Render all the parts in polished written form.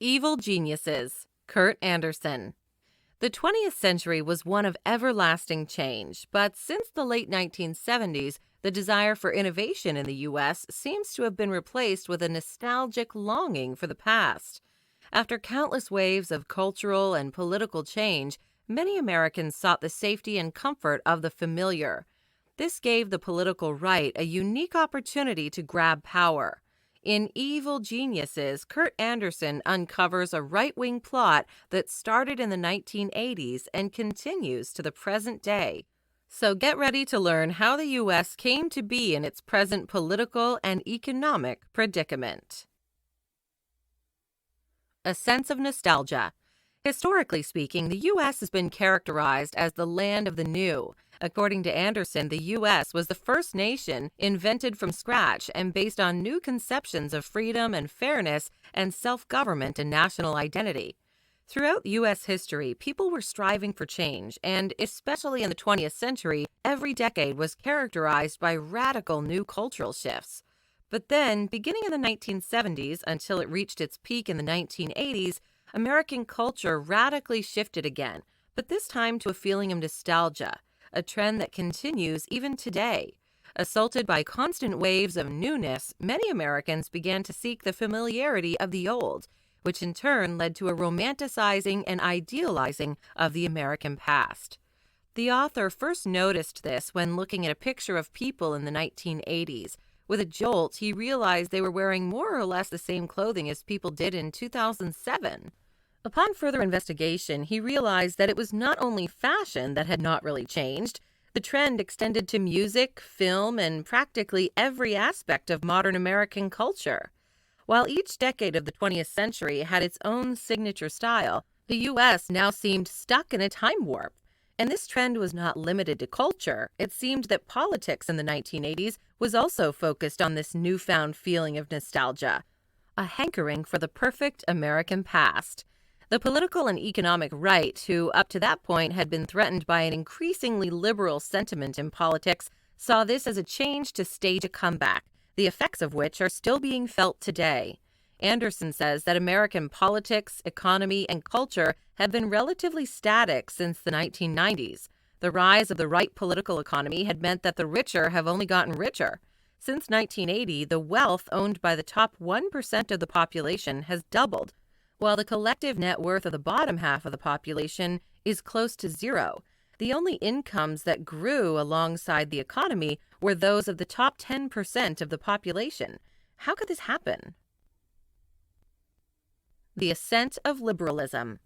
Evil Geniuses, Kurt Andersen. The 20th century was one of everlasting change, but since the late 1970s, the desire for innovation in the U.S. seems to have been replaced with a nostalgic longing for the past. After countless waves of cultural and political change, many Americans sought the safety and comfort of the familiar. This gave the political right a unique opportunity to grab power. In Evil Geniuses, Kurt Andersen uncovers a right-wing plot that started in the 1980s and continues to the present day. So get ready to learn how the U.S. came to be in its present political and economic predicament. A sense of nostalgia. Historically speaking, the U.S. has been characterized as the land of the new. According to Andersen, the U.S. was the first nation invented from scratch and based on new conceptions of freedom and fairness and self-government and national identity. Throughout U.S. history, people were striving for change, and especially in the 20th century, every decade was characterized by radical new cultural shifts. But then, beginning in the 1970s until it reached its peak in the 1980s, American culture radically shifted again, but this time to a feeling of nostalgia, a trend that continues even today. Assaulted by constant waves of newness, many Americans began to seek the familiarity of the old, which in turn led to a romanticizing and idealizing of the American past. The author first noticed this when looking at a picture of people in the 1980s. With a jolt, he realized they were wearing more or less the same clothing as people did in 2007. Upon further investigation, he realized that it was not only fashion that had not really changed. The trend extended to music, film, and practically every aspect of modern American culture. While each decade of the 20th century had its own signature style, the U.S. now seemed stuck in a time warp. And this trend was not limited to culture. It seemed that politics in the 1980s was also focused on this newfound feeling of nostalgia, a hankering for the perfect American past. The political and economic right, who up to that point had been threatened by an increasingly liberal sentiment in politics, saw this as a change to stage a comeback, the effects of which are still being felt today. Andersen says that American politics, economy, and culture have been relatively static since the 1990s. The rise of the right political economy had meant that the richer have only gotten richer. Since 1980, the wealth owned by the top 1% of the population has doubled, while the collective net worth of the bottom half of the population is close to zero. The only incomes that grew alongside the economy were those of the top 10% of the population. How could this happen? The ascent of liberalism.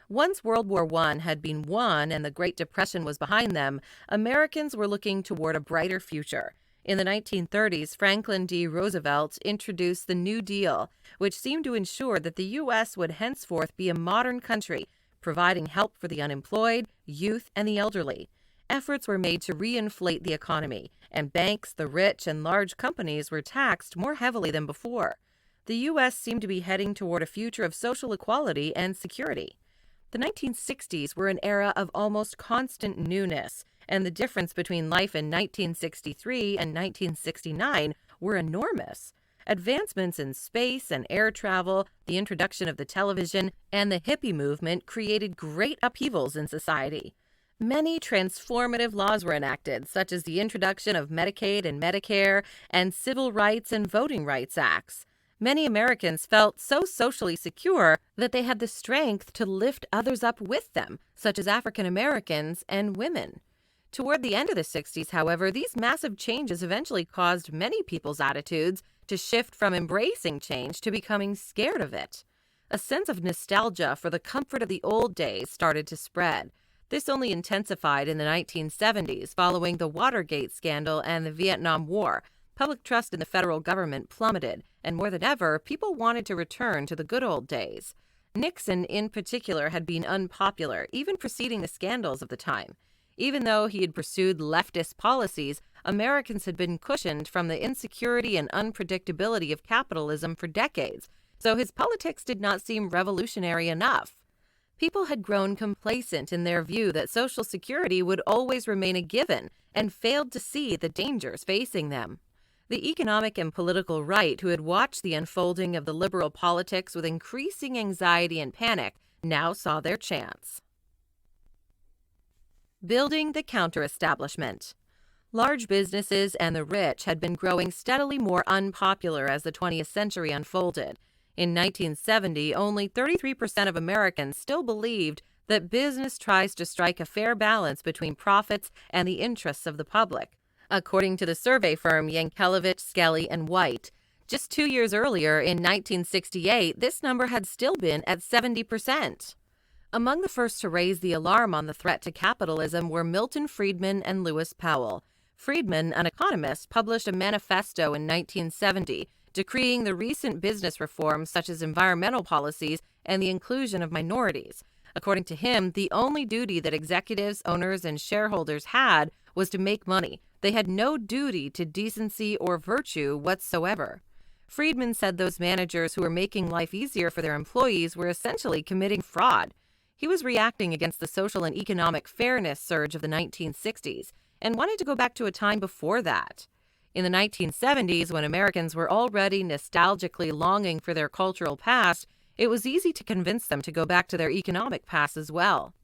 Once World War I had been won and the Great Depression was behind them, Americans were looking toward a brighter future. In the 1930s, Franklin D. Roosevelt introduced the New Deal, which seemed to ensure that the U.S. would henceforth be a modern country, providing help for the unemployed, youth, and the elderly. Efforts were made to reinflate the economy, and banks, the rich, and large companies were taxed more heavily than before. The U.S. seemed to be heading toward a future of social equality and security. The 1960s were an era of almost constant newness, and the difference between life in 1963 and 1969 were enormous. Advancements in space and air travel, the introduction of the television, and the hippie movement created great upheavals in society. Many transformative laws were enacted, such as the introduction of Medicaid and Medicare, and civil rights and voting rights acts. Many Americans felt so socially secure that they had the strength to lift others up with them, such as African Americans and women. Toward the end of the 60s, however, these massive changes eventually caused many people's attitudes to shift from embracing change to becoming scared of it. A sense of nostalgia for the comfort of the old days started to spread. This only intensified in the 1970s following the Watergate scandal and the Vietnam War. Public trust in the federal government plummeted, and more than ever, people wanted to return to the good old days. Nixon, in particular, had been unpopular, even preceding the scandals of the time. Even though he had pursued leftist policies, Americans had been cushioned from the insecurity and unpredictability of capitalism for decades, so his politics did not seem revolutionary enough. People had grown complacent in their view that Social Security would always remain a given and failed to see the dangers facing them. The economic and political right, who had watched the unfolding of the liberal politics with increasing anxiety and panic, now saw their chance. Building the counter-establishment. Large businesses and the rich had been growing steadily more unpopular as the 20th century unfolded. In 1970, only 33% of Americans still believed that business tries to strike a fair balance between profits and the interests of the public, according to the survey firm Yankelevich, Skelly, and White. Just 2 years earlier, in 1968, this number had still been at 70%. Among the first to raise the alarm on the threat to capitalism were Milton Friedman and Lewis Powell. Friedman, an economist, published a manifesto in 1970 decreeing the recent business reforms such as environmental policies and the inclusion of minorities. According to him, the only duty that executives, owners, and shareholders had was to make money. They had no duty to decency or virtue whatsoever. Friedman said those managers who were making life easier for their employees were essentially committing fraud. He was reacting against the social and economic fairness surge of the 1960s and wanted to go back to a time before that. In the 1970s, when Americans were already nostalgically longing for their cultural past, it was easy to convince them to go back to their economic past as well.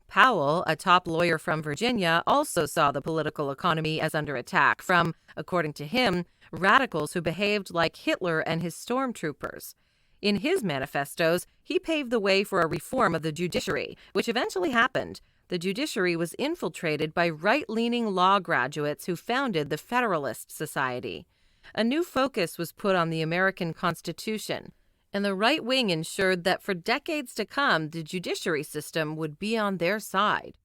Powell, a top lawyer from Virginia, also saw the political economy as under attack from, according to him, radicals who behaved like Hitler and his stormtroopers. In his manifestos, he paved the way for a reform of the judiciary, which eventually happened. The judiciary was infiltrated by right-leaning law graduates who founded the Federalist Society. A new focus was put on the American Constitution, and the right wing ensured that for decades to come, the judiciary system would be on their side.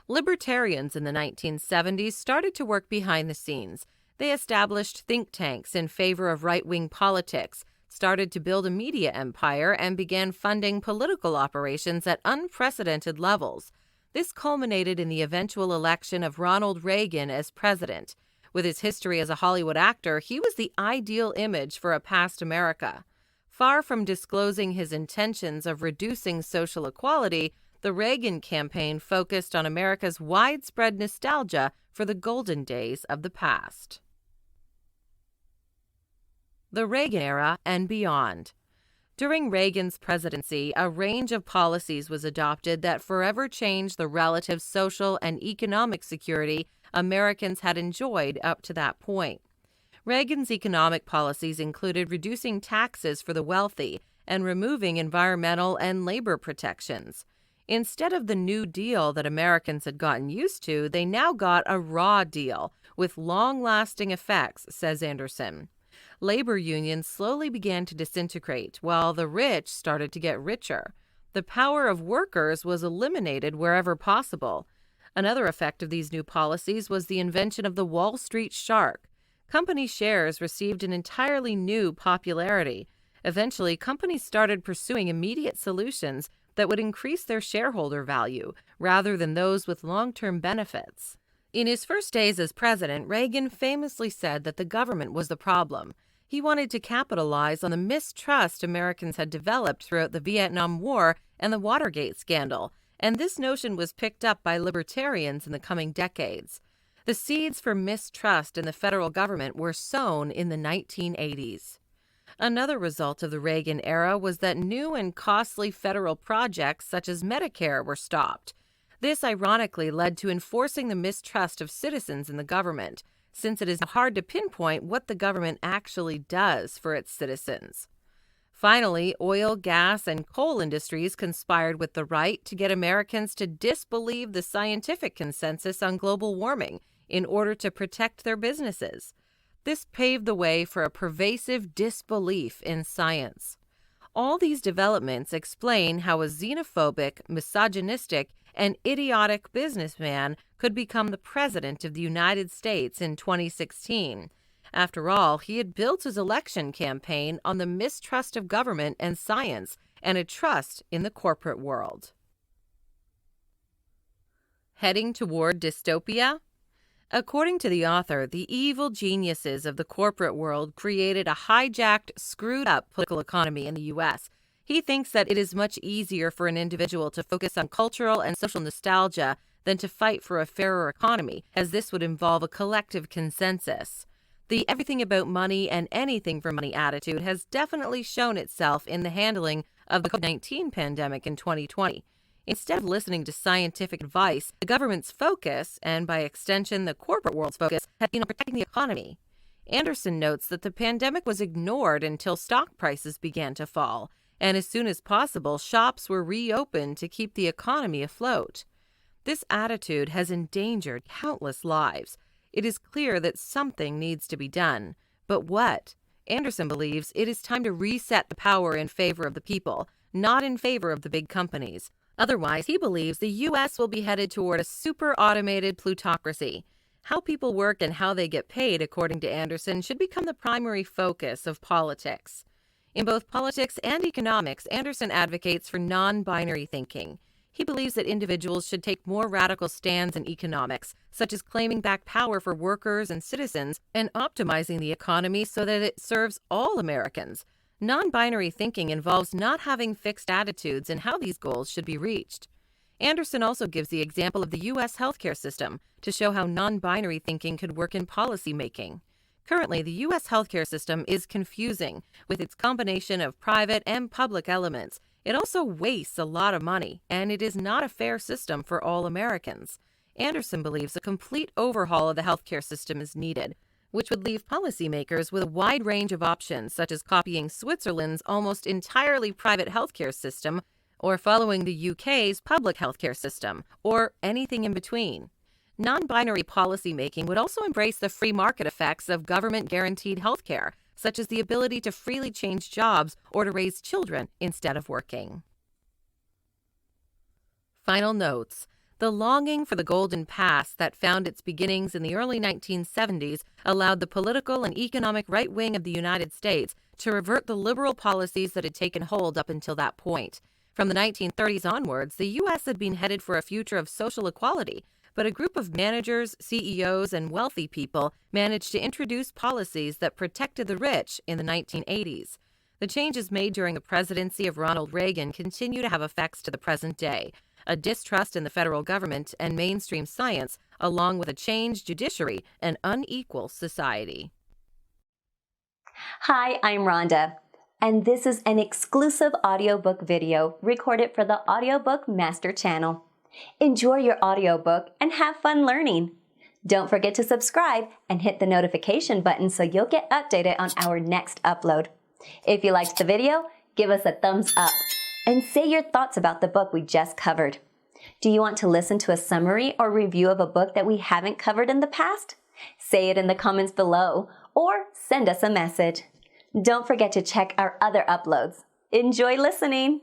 Libertarians in the 1970s started to work behind the scenes. They established think tanks in favor of right-wing politics, started to build a media empire, and began funding political operations at unprecedented levels. This culminated in the eventual election of Ronald Reagan as president. With his history as a Hollywood actor, he was the ideal image for a past America. Far from disclosing his intentions of reducing social equality, the Reagan campaign focused on America's widespread nostalgia for the golden days of the past. The Reagan Era and beyond. During Reagan's presidency, a range of policies was adopted that forever changed the relative social and economic security Americans had enjoyed up to that point. Reagan's economic policies included reducing taxes for the wealthy and removing environmental and labor protections. Instead of the New Deal that Americans had gotten used to, they now got a raw deal with long-lasting effects, says Andersen. Labor unions slowly began to disintegrate, while the rich started to get richer. The power of workers was eliminated wherever possible. Another effect of these new policies was the invention of the Wall Street shark. Company shares received an entirely new popularity. Eventually, companies started pursuing immediate solutions that would increase their shareholder value, rather than those with long-term benefits. In his first days as president, Reagan famously said that the government was the problem. He wanted to capitalize on the mistrust Americans had developed throughout the Vietnam War and the Watergate scandal, and this notion was picked up by libertarians in the coming decades. The seeds for mistrust in the federal government were sown in the 1980s. Another result of the Reagan era was that new and costly federal projects such as Medicare were stopped. This ironically led to enforcing the mistrust of citizens in the government, since it is hard to pinpoint what the government actually does for its citizens. Finally, oil, gas, and coal industries conspired with the right to get Americans to disbelieve the scientific consensus on global warming in order to protect their businesses. This paved the way for a pervasive disbelief in science. All these developments explain how a xenophobic, misogynistic, and idiotic businessman could become the president of the United States in 2016. After all, he had built his election campaign on the mistrust of government and science and a trust in the corporate world. Heading toward dystopia? According to the author, the evil geniuses of the corporate world created a hijacked, screwed-up political economy in the U.S. He thinks that it is much easier for an individual to focus on cultural and social nostalgia than to fight for a fairer economy, as this would involve a collective consensus. The everything about money and anything for money attitude has definitely shown itself in the handling of the COVID-19 pandemic in 2020. Instead of listening to scientific advice, the government's focus, and by extension the corporate world's focus, has been on protecting the economy. Andersen notes that the pandemic was ignored until stock prices began to fall, and as soon as possible, shops were reopened to keep the economy afloat. This attitude has endangered countless lives. It is clear that something needs to be done. But what? Andersen believes it is time to reset the power in favor of the people, not in favor of the big companies. Otherwise, he believes the U.S. will be headed toward a super-automated plutocracy. How people work and how they get paid, according to Andersen, should become the primary focus of politics. In both politics and economics, Andersen advocates for non-binary thinking. He believes that individuals should take more radical stands in economics, such as claiming back power for workers and citizens and optimizing the economy so that it serves all Americans. Non-binary thinking involves not having fixed attitudes in how these goals should be reached. Andersen also gives the example of the U.S. healthcare system to show how non-binary thinking could work in policy making. Currently, the U.S. healthcare system is confusing with its combination of private and public elements. It also wastes a lot of money, and it is not a fair system for all Americans. Andersen believes a complete overhaul of the healthcare system is needed, which would leave policymakers with a wide range of options, such as copying Switzerland's almost entirely private healthcare system, or following the UK's public healthcare system, or anything in between. Non-binary policymaking would also embrace the free market effects of government-guaranteed healthcare, such as the ability to freely change jobs or to raise children instead of working. Final notes. The longing for the golden past that found its beginnings in the early 1970s allowed the political and economic right wing of the United States to revert the liberal policies that had taken hold up until that point. From the 1930s onwards, the U.S. had been headed for a future of social equality, but a group of managers, CEOs, and wealthy people managed to introduce policies that protected the rich in the 1980s. The changes made during the presidency of Ronald Reagan continue to have effects to the present day. A distrust in the federal government and mainstream science, along with a changed judiciary and unequal society. Hi, I'm Rhonda, and this is an exclusive audiobook video recorded for the Audiobook Master Channel. Enjoy your audiobook and have fun learning. Don't forget to subscribe and hit the notification button so you'll get updated on our next upload. If you liked the video, give us a thumbs up and say your thoughts about the book we just covered. Do you want to listen to a summary or review of a book that we haven't covered in the past? Say it in the comments below or send us a message. Don't forget to check our other uploads. Enjoy listening!